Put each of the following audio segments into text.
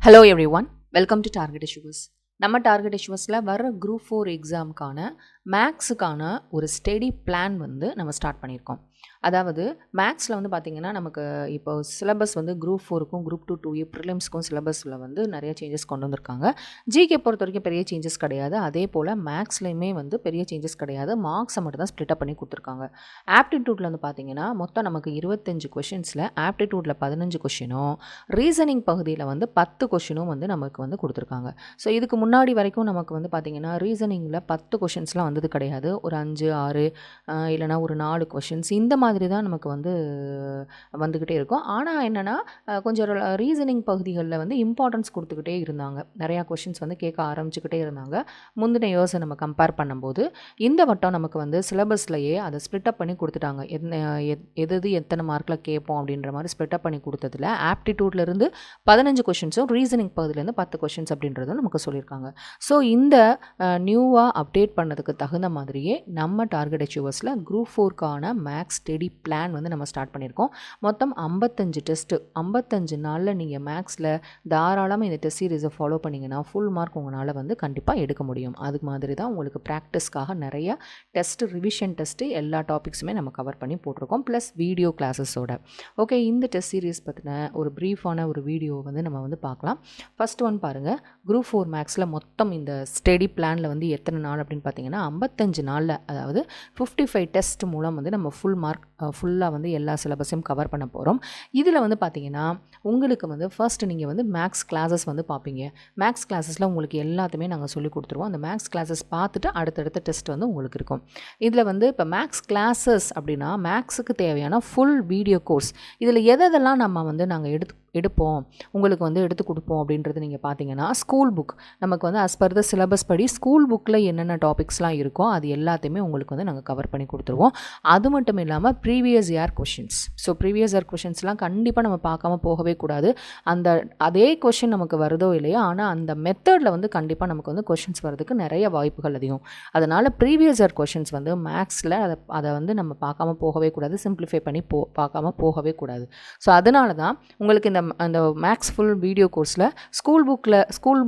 Hello everyone, welcome to Target Issues. நம்ம target இஷ்யூஸில் வர group 4 எக்ஸாமுக்கான மேக்ஸுக்கான ஒரு ஸ்டடி பிளான் வந்து நம்ம ஸ்டார்ட் பண்ணியிருக்கோம். அதாவது மேக்ஸில் வந்து பார்த்திங்கன்னா நமக்கு இப்போ சிலபஸ் வந்து குரூப் 4க்கும் குரூப் 2 ப்ரிலிம்ஸ்க்கும் சிலபஸில் வந்து நிறைய சேஞ்சஸ் கொண்டு வந்திருக்காங்க. ஜிகே பொறுத்த வரைக்கும் பெரிய சேஞ்சஸ் கிடையாது. அதே போல் மேக்ஸ்லையுமே வந்து பெரிய சேஞ்சஸ் கிடையாது. மார்க்ஸை மட்டும் தான் ஸ்ப்ளிட்டப் பண்ணி கொடுத்துருக்காங்க. ஆப்டிடியூட்டில் வந்து பார்த்திங்கன்னா மொத்தம் நமக்கு 25 கொஷின்ஸில் ஆப்டிடியூட்டில் 15 கொஷினும் ரீசனிங் பகுதியில் வந்து 10 கொஷினும் வந்து நமக்கு வந்து கொடுத்துருக்காங்க. ஸோ இதுக்கு முன்னாடி வரைக்கும் நமக்கு வந்து பார்த்திங்கன்னா ரீசனிங்கில் 10 கொஷின்ஸ்லாம் வந்தது கிடையாது. ஒரு 5, 6 இல்லைனா ஒரு 4 கொஷின்ஸ் இந்த மாதிரி தான் நமக்கு வந்து வந்துக்கிட்டே இருக்கும். ஆனால் என்னென்னா கொஞ்சம் ரீசனிங் பகுதிகளில் வந்து இம்பார்ட்டன்ஸ் கொடுத்துக்கிட்டே இருந்தாங்க. நிறையா கொஷின்ஸ் வந்து கேட்க ஆரம்பிச்சுக்கிட்டே இருந்தாங்க. முந்தின இயர்ஸை நம்ம கம்பேர் பண்ணும்போது இந்த வட்டம் நமக்கு வந்து சிலபஸ்லையே அதை ஸ்ப்ளிட்டப் பண்ணி கொடுத்துட்டாங்க. எது எத்தனை மார்க்கில் கேட்போம் அப்படின்ற மாதிரி ஸ்ப்ளிட்டப் பண்ணி கொடுத்ததில் ஆப்டிடியூட்லேருந்து 15 கொஷின்ஸும் ரீசனிங் பகுதியிலேருந்து 10 கொஷின்ஸ் அப்படின்றதும் நமக்கு சொல்லியிருக்காங்க. ஸோ இந்த நியூவாக அப்டேட் பண்ணதுக்கு தகுந்த மாதிரியே நம்ம டார்கெட் அச்சீவர்ஸில் குரூப் 4க்கான மேக்ஸ் ஸ்டடி பிளான் வந்து நம்ம ஸ்டார்ட் பண்ணியிருக்கோம். மொத்தம் 55 டெஸ்ட்டு 55 நாளில் நீங்கள் மேக்ஸில் தாராளமாக இந்த டெஸ்ட் சீரீஸை ஃபாலோ பண்ணிங்கன்னா ஃபுல் மார்க் உங்களால் வந்து கண்டிப்பாக எடுக்க முடியும். அதுக்கு மாதிரி தான் உங்களுக்கு ப்ராக்டிஸ்க்காக நிறைய டெஸ்ட்டு ரிவிஷன் டெஸ்ட்டு எல்லா டாபிக்ஸுமே நம்ம கவர் பண்ணி போட்டிருக்கோம். ப்ளஸ் வீடியோ கிளாஸஸோட. ஓகே, இந்த டெஸ்ட் சீரீஸ் பற்றின ஒரு ப்ரீஃபான ஒரு வீடியோ வந்து நம்ம வந்து பார்க்கலாம். ஃபர்ஸ்ட் ஒன் பாருங்கள். குரூப் 4 மேக்ஸில் மொத்தம் இந்த ஸ்டடி பிளானில் வந்து எத்தனை நாள் அப்படின்னு பார்த்தீங்கன்னா 55 நாளில், அதாவது 55 டெஸ்ட் மூலம் வந்து நம்ம ஃபுல் மார்க் ஃபுல்லாக வந்து எல்லா சிலபஸையும் கவர் பண்ண போகிறோம். இதில் வந்து பார்த்திங்கன்னா உங்களுக்கு வந்து ஃபர்ஸ்ட்டு நீங்கள் வந்து மேக்ஸ் கிளாஸஸ் வந்து பார்ப்பீங்க. மேக்ஸ் கிளாஸஸில் உங்களுக்கு எல்லாத்தையுமே நாங்கள் சொல்லி கொடுத்துருவோம். அந்த மேக்ஸ் கிளாஸஸ் பார்த்துட்டு அடுத்தடுத்த டெஸ்ட் வந்து உங்களுக்கு இருக்கும். இதில் வந்து இப்போ மேக்ஸ் கிளாஸஸ் அப்படின்னா மேக்ஸுக்கு தேவையான ஃபுல் வீடியோ கோர்ஸ். இதில் எதெல்லாம் நம்ம வந்து நாங்கள் எடுப்போம் உங்களுக்கு வந்து எடுத்து கொடுப்போம் அப்படின்றது நீங்கள் பார்த்தீங்கன்னா ஸ்கூல் புக் நமக்கு வந்து அஸ் பர் த சிலபஸ் படி ஸ்கூல் புக்கில் என்னென்ன டாபிக்ஸ்லாம் இருக்கோ அது எல்லாத்தையுமே உங்களுக்கு வந்து நாங்கள் கவர் பண்ணி கொடுத்துருவோம். அது மட்டும் இல்லாமல் previous year questions. So previous year கொஷின்ஸ்லாம் கண்டிப்பாக நம்ம பார்க்காம போகவே கூடாது. அதே கொஷின் நமக்கு வருதோ இல்லையோ, ஆனால் அந்த மெத்தடில் வந்து கண்டிப்பாக நமக்கு வந்து கொஷின்ஸ் வரதுக்கு நிறைய வாய்ப்புகள் அதிகம். அதனால் ப்ரீவியஸ் இயர் கொஷின்ஸ் வந்து மேக்ஸில் அதை வந்து நம்ம பார்க்காம போகவே கூடாது. சிம்பிளிஃபை பண்ணி பார்க்காம போகவே கூடாது. ஸோ அதனால தான் உங்களுக்கு அந்த மேக்ஸ் ஃபுல் வீடியோ கோர்ஸில் ஸ்கூல்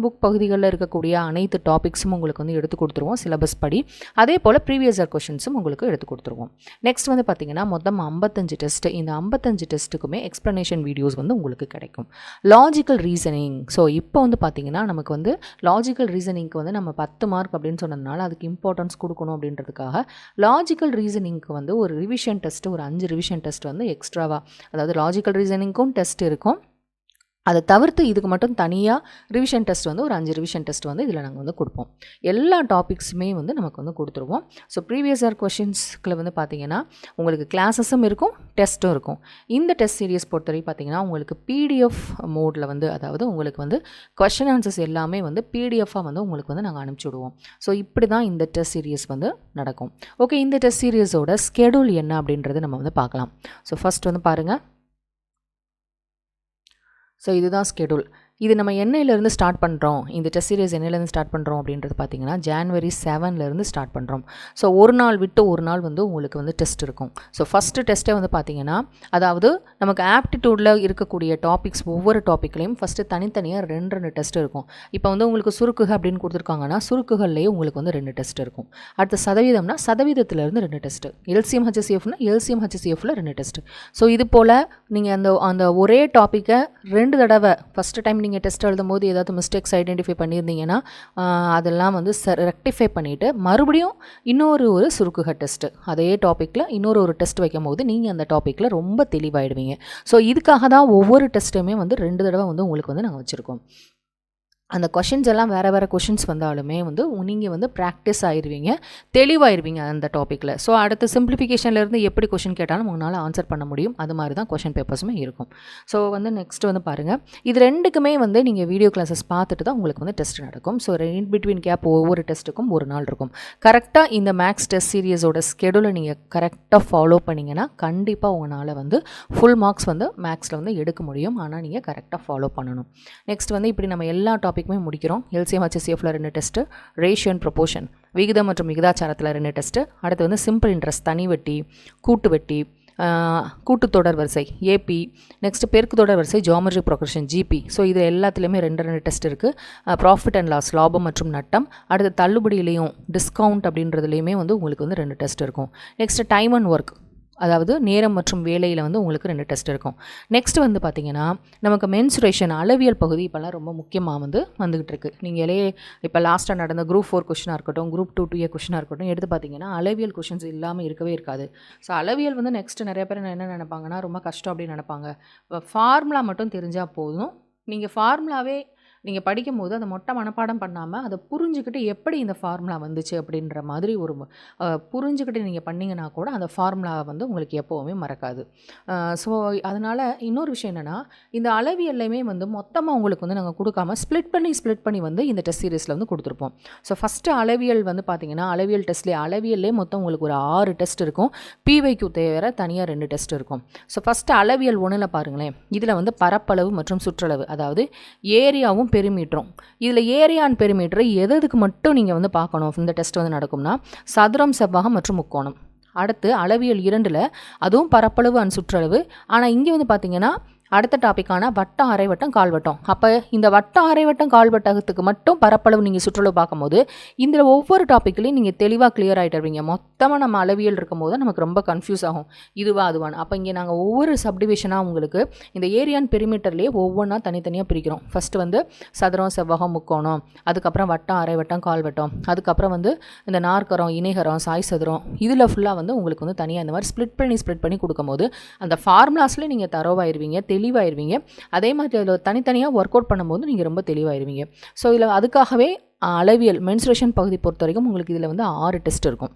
புக் பகுதிகளில் இருக்கக்கூடிய அனைத்து டாபிக்ஸும் உங்களுக்கு வந்து எடுத்து கொடுத்துருவோம் சிலபஸ் படி. அதே போல் ப்ரீவியஸ் இயர் கொஷின்ஸும் உங்களுக்கு எடுத்து கொடுத்துருவோம். நெக்ஸ்ட் வந்து பார்த்திங்கன்னா மொத்தம் 55 டெஸ்ட்டு. இந்த 55 டெஸ்ட்டுக்குமே எக்ஸ்ப்ளனேஷன் வீடியோஸ் வந்து உங்களுக்கு கிடைக்கும். Logical reasoning. ஸோ இப்போ வந்து பார்த்திங்கன்னா நமக்கு வந்து லாஜிக்கல் ரீசனிங்க்கு வந்து நம்ம 10 மார்க் அப்படின்னு சொன்னதுனால அதுக்கு இம்பார்ட்டன்ஸ் கொடுக்கணும் அப்படின்றதுக்காக லாஜிக்கல் ரீசனிங்க்கு வந்து ஒரு ரிவிஷன் டெஸ்ட்டு, ஒரு 5 ரிவிஷன் டெஸ்ட் வந்து எக்ஸ்ட்ராவாக, அதாவது லாஜிக்கல் ரீசனிங்க்கும் டெஸ்ட் இருக்கும். அதை தவிர்த்து இதுக்கு மட்டும் தனியாக ரிவிஷன் டெஸ்ட் வந்து ஒரு 5 ரிவிஷன் டெஸ்ட் வந்து இதில் நாங்கள் வந்து கொடுப்போம். எல்லா டாபிக்ஸுமே வந்து நமக்கு வந்து கொடுத்துருவோம். ஸோ ப்ரீவியஸ் இயர் கொஷின்ஸ்கில் வந்து பார்த்திங்கன்னா உங்களுக்கு கிளாஸஸும் இருக்கும், டெஸ்ட்டும் இருக்கும். இந்த டெஸ்ட் சீரியஸ் பொறுத்தவரைக்கும் பார்த்திங்கன்னா உங்களுக்கு பிடிஎஃப் மோடில் வந்து, அதாவது உங்களுக்கு வந்து கொஷின் ஆன்சர்ஸ் எல்லாமே வந்து பிடிஎஃபாக வந்து உங்களுக்கு வந்து நாங்கள் அனுப்பிச்சி விடுவோம். ஸோ இப்படி தான் இந்த டெஸ்ட் சீரியஸ் வந்து நடக்கும். ஓகே, இந்த டெஸ்ட் சீரியஸோட ஸ்கெடியூல் என்ன அப்படின்றது நம்ம வந்து பார்க்கலாம். ஸோ ஃபஸ்ட் வந்து பாருங்கள். ஸோ இதுதான் ஸ்கெடியூல். இது நம்ம என்னையிலேருந்து ஸ்டார்ட் பண்ணுறோம், இந்த டெஸ்ட் சீரியஸ் என்னையிலேருந்து ஸ்டார்ட் பண்ணுறோம் அப்படின்றது பார்த்திங்கன்னா January 7 ஸ்டார்ட் பண்ணுறோம். ஸோ ஒரு நாள் விட்டு ஒரு நாள் வந்து உங்களுக்கு வந்து டெஸ்ட் இருக்கும். ஸோ ஃபஸ்ட்டு டெஸ்ட்டே வந்து பார்த்திங்கன்னா, அதாவது நமக்கு ஆப்டிடியூடில் இருக்கக்கூடிய டாபிக்ஸ் ஒவ்வொரு டாப்பிக்லையும் ஃபஸ்ட்டு தனித்தனியாக 2 டெஸ்ட் இருக்கும். இப்போ வந்து உங்களுக்கு சுருக்குக அப்படின்னு கொடுத்துருக்காங்கன்னா சுருக்குகள்லேயே உங்களுக்கு வந்து 2 டெஸ்ட் இருக்கும். அடுத்த சதவீதம்னா சதவீதத்துலேருந்து 2 test, LCM HCFனா LCM HCFல 2 test. So இது போல் நீங்கள் அந்த ஒரே டாப்பிக்கை 2 தடவை ஃபஸ்ட்டு டைம் நீங்கள் டெஸ்ட் எழுதும் போது ஏதாவது மிஸ்டேக்ஸ் ஐடென்டிஃபை பண்ணியிருந்தீங்கன்னா அதெல்லாம் வந்து ரெக்டிஃபை பண்ணிவிட்டு மறுபடியும் இன்னொரு சுருக்குக டெஸ்ட்டு அதே டாப்பிக்கில் இன்னொரு டெஸ்ட் வைக்கும் போது நீங்கள் அந்த டாப்பிக்கில் ரொம்ப தெளிவாயிடுவீங்க. ஸோ இதுக்காக தான் ஒவ்வொரு டெஸ்ட்டுமே வந்து 2 தடவை வந்து உங்களுக்கு வந்து நாங்கள் வச்சுருக்கோம். அந்த கொஷின்ஸ் எல்லாம் வேறு கொஷின்ஸ் வந்தாலுமே வந்து நீங்கள் வந்து ப்ராக்டிஸ் ஆயிடுவீங்க, தெளிவாயிருவீங்க அந்த டாப்பிக்கில். ஸோ அடுத்த சிம்பிளிஃபிகேஷன்லேருந்து எப்படி கொஷின் கேட்டாலும் உங்களால் ஆன்சர் பண்ண முடியும். அது மாதிரி தான் கொஷின் பேப்பர்ஸுமே இருக்கும். ஸோ வந்து நெக்ஸ்ட் வந்து பாருங்கள். இது 2க்குமே வந்து நீங்கள் வீடியோ கிளாஸஸ் பார்த்துட்டு தான் உங்களுக்கு வந்து டெஸ்ட் நடக்கும். ஸோ இன் பிட்வீன் கேப் ஒவ்வொரு டெஸ்ட்டுக்கும் ஒரு நாள் இருக்கும். கரெக்டாக இந்த மேக்ஸ் டெஸ்ட் சீரியஸோட ஸ்கெடியூலை நீங்கள் கரெக்டாக ஃபாலோ பண்ணிங்கன்னா கண்டிப்பாக உங்களால் வந்து ஃபுல் மார்க்ஸ் வந்து மேக்ஸில் வந்து எடுக்க முடியும். ஆனால் நீங்கள் கரெக்டாக ஃபாலோ பண்ணணும். நெக்ஸ்ட் வந்து இப்படி நம்ம எல்லா டாபிக்குமே முடிக்கிறோம். LCM HCFல 2 test, ratio and proportion, விகிதம் மற்றும் விகிதாச்சாரத்தில் 2 டெஸ்ட்டு, அடுத்து வந்து சிம்பிள் இன்ட்ரெஸ்ட், தனி வட்டி, கூட்டு வட்டி, கூட்டுத்தொடர் வரிசை ஏபி, நெக்ஸ்ட்டு பெருக்கு தொடர் வரிசை ஜியோமெட்ரிக் ப்ரொக்ரெஷன் ஜிபி. ஸோ இது எல்லாத்துலேயுமே 2 டெஸ்ட் இருக்குது. ப்ராஃபிட் அண்ட் லாஸ் லாபம் மற்றும் நட்டம், அடுத்து தள்ளுபடியிலையும் டிஸ்கவுண்ட் அப்படின்றதுலையுமே வந்து உங்களுக்கு வந்து 2 டெஸ்ட் இருக்கும். நெக்ஸ்ட்டு டைம் அண்ட் ஒர்க், அதாவது நேரம் மற்றும் வேலையில் வந்து உங்களுக்கு 2 டெஸ்ட் இருக்கும். நெக்ஸ்ட் வந்து பார்த்திங்கன்னா நமக்கு மென்சுரேஷன் அளவியல் பகுதி இப்போல்லாம் ரொம்ப முக்கியமாக வந்துக்கிட்டு இருக்குது. நீங்கள் இப்போ லாஸ்ட்டாக நடந்த குரூப் 4 கொஷினாக இருக்கட்டும், குரூப் 2A கொஷினாக இருக்கட்டும் எடுத்து பார்த்தீங்கன்னா அளவியல் கொஷின்ஸ் இல்லாமல் இருக்கவே இருக்காது. ஸோ அளவியல் வந்து நெக்ஸ்ட் நிறைய பேர் என்ன நினைப்பாங்கன்னா ரொம்ப கஷ்டம் அப்படின்னு நினைப்பாங்க. ஃபார்முலா மட்டும் தெரிஞ்சால் போதும். நீங்கள் ஃபார்முலாவே நீங்கள் படிக்கும்போது அதை மொட்டை மனப்பாடம் பண்ணாமல் அதை புரிஞ்சுக்கிட்டு எப்படி இந்த ஃபார்முலா வந்துச்சு அப்படின்ற மாதிரி ஒரு புரிஞ்சுக்கிட்டு நீங்கள் பண்ணிங்கன்னா கூட அந்த ஃபார்முலா வந்து உங்களுக்கு எப்போவுமே மறக்காது. ஸோ அதனால் இன்னொரு விஷயம் என்னென்னா, இந்த அளவியல்லையுமே வந்து மொத்தமாக உங்களுக்கு வந்து நாங்கள் கொடுக்காம ஸ்ப்ளிட் பண்ணி வந்து இந்த டெஸ்ட் சீரீஸில் வந்து கொடுத்துருப்போம். ஸோ ஃபஸ்ட்டு அளவியல் வந்து பார்த்திங்கன்னா அளவியல் டெஸ்ட்லேயே அளவியல்லே மொத்தம் உங்களுக்கு ஒரு 6 டெஸ்ட் இருக்கும். பிவைக்யூ தேவை தனியாக 2 டெஸ்ட் இருக்கும். ஸோ ஃபஸ்ட்டு அளவியல் 1ல் பாருங்களேன், இதில் வந்து பரப்பளவு மற்றும் சுற்றளவு, அதாவது ஏரியாவும் பெரிமீட்டரும். இதில் ஏரியா அண்ட் பெரிமீட்டர் எதுக்கு மட்டும் நீங்கள் வந்து பார்க்கணும் இந்த டெஸ்ட் வந்து நடக்கும்னா சதுரம், செவ்வகம் மற்றும் முக்கோணம். அடுத்து அளவியல் 2ல் அதுவும் பரப்பளவு அண்ட் சுற்றளவு. ஆனால் இங்கே வந்து பார்த்திங்கன்னா அடுத்த டாப்பிக்கான வட்டம், அரைவட்டம், கால்வட்டம். அப்போ இந்த வட்டம், அரைவட்டம், கால்வட்டத்துக்கு மட்டும் பரப்பளவு நீங்கள் சுற்றளவு பார்க்கும்போது இதில் ஒவ்வொரு டாப்பிக்லையும் நீங்கள் தெளிவாக கிளியர் ஆகிட்டுருவீங்க. மொத்தமாக நம்ம அளவியல் இருக்கும் போது நமக்கு ரொம்ப கன்ஃபியூஸ் ஆகும், இதுவா அதுவான்னு. அப்போ இங்கே நாங்கள் ஒவ்வொரு சப்டிவிஷனாக உங்களுக்கு இந்த ஏரியான் பெரிமீட்டர்லேயே ஒவ்வொன்றா தனித்தனியாக பிரிக்கிறோம். ஃபஸ்ட்டு வந்து சதுரம், செவ்வகம், முக்கோணம், அதுக்கப்புறம் வட்டம், அரைவட்டம், கால்வட்டம், அதுக்கப்புறம் வந்து இந்த நாற்கரம், இணைகரம், சாய் சதுரம், இதில் ஃபுல்லாக வந்து உங்களுக்கு வந்து தனியாக இந்த மாதிரி ஸ்ப்ளிட் பண்ணி கொடுக்கும்போது அந்த ஃபார்முலாஸில் நீங்கள் தரோவாயிருவீங்க, தெளிவாயிருவீங்க. அதே மாதிரி அதில் தனித்தனியாக ஒர்க் அவுட் பண்ணும்போது நீங்கள் ரொம்ப தெளிவாயிருவீங்க. ஸோ இதில் அதுக்காகவே அளவியல் மென்சுரேஷன் பகுதி பொறுத்த வரைக்கும் உங்களுக்கு இதில் வந்து 6 டெஸ்ட் இருக்கும்.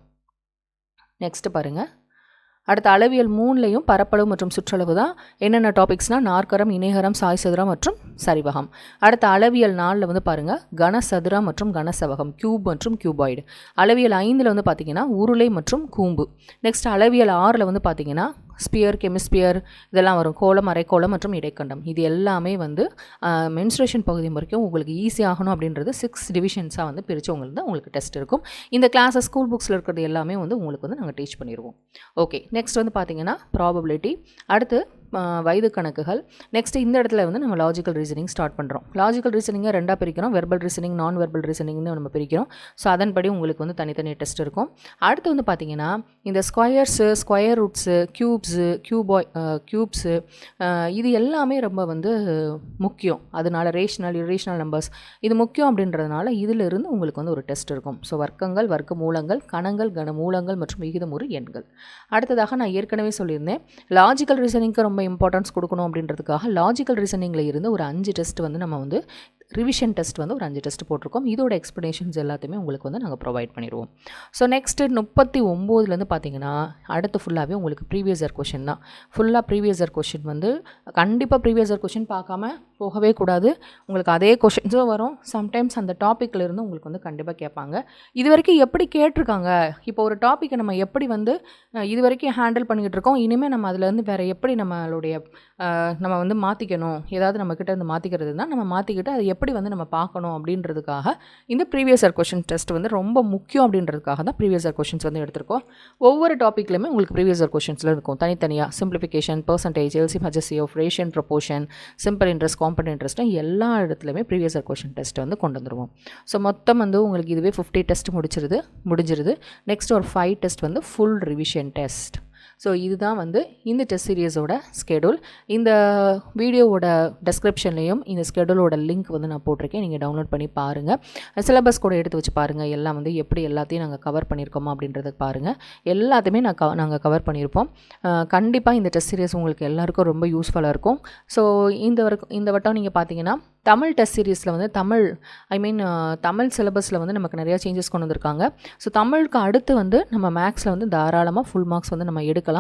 நெக்ஸ்ட்டு பாருங்கள், அடுத்த அளவியல் 3லையும் பரப்பளவு மற்றும் சுற்றளவு தான். என்னென்ன டாபிக்ஸ்னால் நாற்கரம், இணைகரம், சாய் சதுரம் மற்றும் சரிவகம். அடுத்த அளவியல் 4ல் வந்து பாருங்கள் கனசதுரம் மற்றும் கனசெவகம், கியூப் மற்றும் கியூபாய்டு. அளவியல் 5ல் வந்து பார்த்திங்கன்னா உருளை மற்றும் கூம்பு. நெக்ஸ்ட் அளவியல் 6ல் வந்து பார்த்திங்கன்னா ஸ்பியர், கெமிஸ்பியர் இதெல்லாம் வரும். கோளம், அரைக்கோளம் மற்றும் இடைக்கண்டம். இது எல்லாமே வந்து மென்சுரேஷன் பகுதி வரைக்கும் உங்களுக்கு ஈஸி ஆகணும் அப்படின்றது 6 டிவிஷன்ஸாக வந்து பிரித்து உங்களுக்கு டெஸ்ட் இருக்கும். இந்த கிளாஸஸ் ஸ்கூல் புக்ஸில் இருக்கிறது எல்லாமே வந்து உங்களுக்கு வந்து நாங்கள் டீச் பண்ணிடுவோம். ஓகே, நெக்ஸ்ட் வந்து பார்த்திங்கன்னா ப்ராபபிலிட்டி, அடுத்து வயது கணக்குகள். நெக்ஸ்ட் இந்த இடத்துல வந்து நம்ம லாஜிக்கல் ரீசனிங் ஸ்டார்ட் பண்ணுறோம். லாஜிக்கல் ரீசனிங்கை 2ஆக பிரிக்கிறோம், வெர்பல் ரீசனிங், நான் வெர்பல் ரீசனிங்னு நம்ம பிரிக்கிறோம். ஸோ அதன்படி உங்களுக்கு வந்து தனித்தனி டெஸ்ட் இருக்கும். அடுத்து வந்து பார்த்திங்கன்னா இந்த ஸ்கொயர்ஸு, ஸ்கொயர் ரூட்ஸு, க்யூப்ஸு இது எல்லாமே ரொம்ப வந்து முக்கியம். அதனால ரேஷனல், இரேஷனல் நம்பர்ஸ் இது முக்கியம் அப்படின்றதுனால இதிலிருந்து உங்களுக்கு வந்து ஒரு டெஸ்ட் இருக்கும். ஸோ வர்க்கங்கள், வர்க்க மூலங்கள், கணங்கள், கனமூலங்கள் மற்றும் விகிதமுறு எண்கள். அடுத்ததாக நான் ஏற்கனவே சொல்லியிருந்தேன் லாஜிக்கல் ரீசனிங்க்கு ரொம்ப இம்பார்ட்டன்ஸ் கொடுக்கணும் அப்படின்றதுக்காக லாஜிக்கல் ரீசனிங்கில் இருந்து ஒரு 5 டெஸ்ட் வந்து நம்ம வந்து ரிவிஷன் டெஸ்ட் வந்து ஒரு 5 டெஸ்ட் போட்டிருக்கோம். இதோட எக்ஸ்ப்ளனேஷன்ஸ் எல்லாத்தையுமே உங்களுக்கு வந்து நாங்கள் ப்ரொவைட் பண்ணிடுவோம். ஸோ நெக்ஸ்ட்டு 39லேருந்து பார்த்தீங்கன்னா அடுத்து ஃபுல்லாகவே உங்களுக்கு ப்ரீவியஸ் இயர் கொஷின் தான். ஃபுல்லாக ப்ரீவியஸ் இயர் கொஷின் வந்து கண்டிப்பாக ப்ரீவியஸ் இயர் கொஷின் பார்க்காம போகவே கூடாது. உங்களுக்கு அதே கொஷின்ஸும் வரும். சம்டைம்ஸ் அந்த டாப்பிக்கில் இருந்து உங்களுக்கு வந்து கண்டிப்பாக கேட்பாங்க. இது வரைக்கும் எப்படி கேட்டிருக்காங்க, இப்போ ஒரு டாப்பிக்கை நம்ம எப்படி வந்து இது வரைக்கும் ஹேண்டில் பண்ணிக்கிட்டு இருக்கோம், இனிமேல் நம்ம அதிலேருந்து வேறு எப்படி நம்மளுடைய நம்ம வந்து மாற்றிக்கணும், ஏதாவது நம்மக்கிட்ட வந்து மாற்றிக்கிறது தான் நம்ம மாற்றிக்கிட்டு அதை எப்படி வந்து நம்ம பார்க்கணும் அப்படின்றதுக்காக இந்த ப்ரீவியஸ் இயர் கொஷின் டெஸ்ட் வந்து ரொம்ப முக்கியம் அப்படின்றதுக்காக தான் ப்ரீவியஸ் இயர் கொஷின்ஸ் வந்து எடுத்திருக்கோம். ஒவ்வொரு டாப்பிக்லையுமே உங்களுக்கு ப்ரீவியஸ் இயர் கொஷின்ஸில் இருக்கும் தனித்தனியாக. சிம்பிளிஃபிகேஷன், பர்சன்டேஜ், எல்சிஎம், ஹெச்சிஎஃப், ரேஷியன், proportion, simple interest, compound interest எல்லா இடத்துலையுமே ப்ரீவியஸ் இயர் கொஷின் டெஸ்ட் வந்து கொண்டு வந்துடுவோம். ஸோ மொத்தம் வந்து உங்களுக்கு இதுவே 50 டெஸ்ட் முடிஞ்சிருது. நெக்ஸ்ட் ஒரு 5 டெஸ்ட் வந்து ஃபுல் ரிவிஷன் டெஸ்ட். ஸோ இதுதான் வந்து இந்த டெஸ்ட் சீரியஸோட ஸ்கெடியூல். இந்த வீடியோவோட டெஸ்கிரிப்ஷன்லேயும் இந்த ஸ்கெடியூலோட லிங்க் வந்து நான் போட்டிருக்கேன், நீங்கள் டவுன்லோட் பண்ணி பாருங்கள். சிலபஸ் கூட எடுத்து வச்சு பாருங்கள், எல்லாம் வந்து எப்படி எல்லாத்தையும் நாங்கள் கவர் பண்ணியிருக்கோமா அப்படின்றத பாருங்கள். எல்லாத்தையுமே நாங்கள் கவர் பண்ணியிருப்போம். கண்டிப்பாக இந்த டெஸ்ட் சீரியஸ் உங்களுக்கு எல்லாருக்கும் ரொம்ப யூஸ்ஃபுல்லாக இருக்கும். ஸோ இந்த வட்டம் நீங்கள் பார்த்தீங்கன்னா தமிழ் டெஸ்ட் சீரீஸில் வந்து தமிழ் சிலபஸில் வந்து நமக்கு நிறையா சேஞ்சஸ் கொண்டு வந்திருக்காங்க. ஸோ தமிழுக்கு அடுத்து வந்து நம்ம மேக்ஸில் வந்து தாராளமாக ஃபுல் மார்க்ஸ் வந்து நம்ம எடுக்கலாம்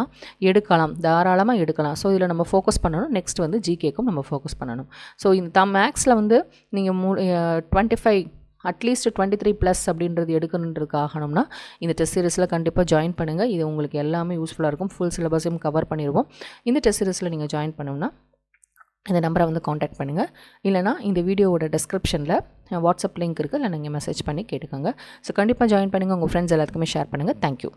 தாராளமாக எடுக்கலாம். ஸோ இதில் நம்ம ஃபோக்கஸ் பண்ணணும். நெக்ஸ்ட் வந்து ஜிகேக்கும் நம்ம ஃபோக்கஸ் பண்ணணும். ஸோ இந்த மேக்ஸில் வந்து நீங்கள் 25 அட்லீஸ்ட் 23+ அப்படின்றது எடுக்கணுன்றதுக்காகணும்னா இந்த டெஸ்ட் சீரிஸில் கண்டிப்பாக ஜாயின் பண்ணுங்கள். இது உங்களுக்கு எல்லாமே யூஸ்ஃபுல்லாக இருக்கும். ஃபுல் சிலபஸையும் கவர் பண்ணிடுவோம். இந்த டெஸ்ட் சீரிஸில் நீங்கள் ஜாயின் பண்ணோம்னா இந்த நம்பரை வந்து காண்டாக்ட் பண்ணுங்கள். இல்லைனா இந்த வீடியோவோட டெஸ்கிரிப்ஷனில் வாட்ஸ்அப் லிங்க் இருக்குது, இல்லை நீங்கள் மெசேஜ் பண்ணி கேட்டுக்கோங்க. ஸோ கண்டிப்பாக ஜாயின் பண்ணுங்கள். உங்கள் ஃப்ரெண்ட்ஸ் எல்லாத்துக்குமே ஷேர் பண்ணுங்கள். தேங்க்யூ.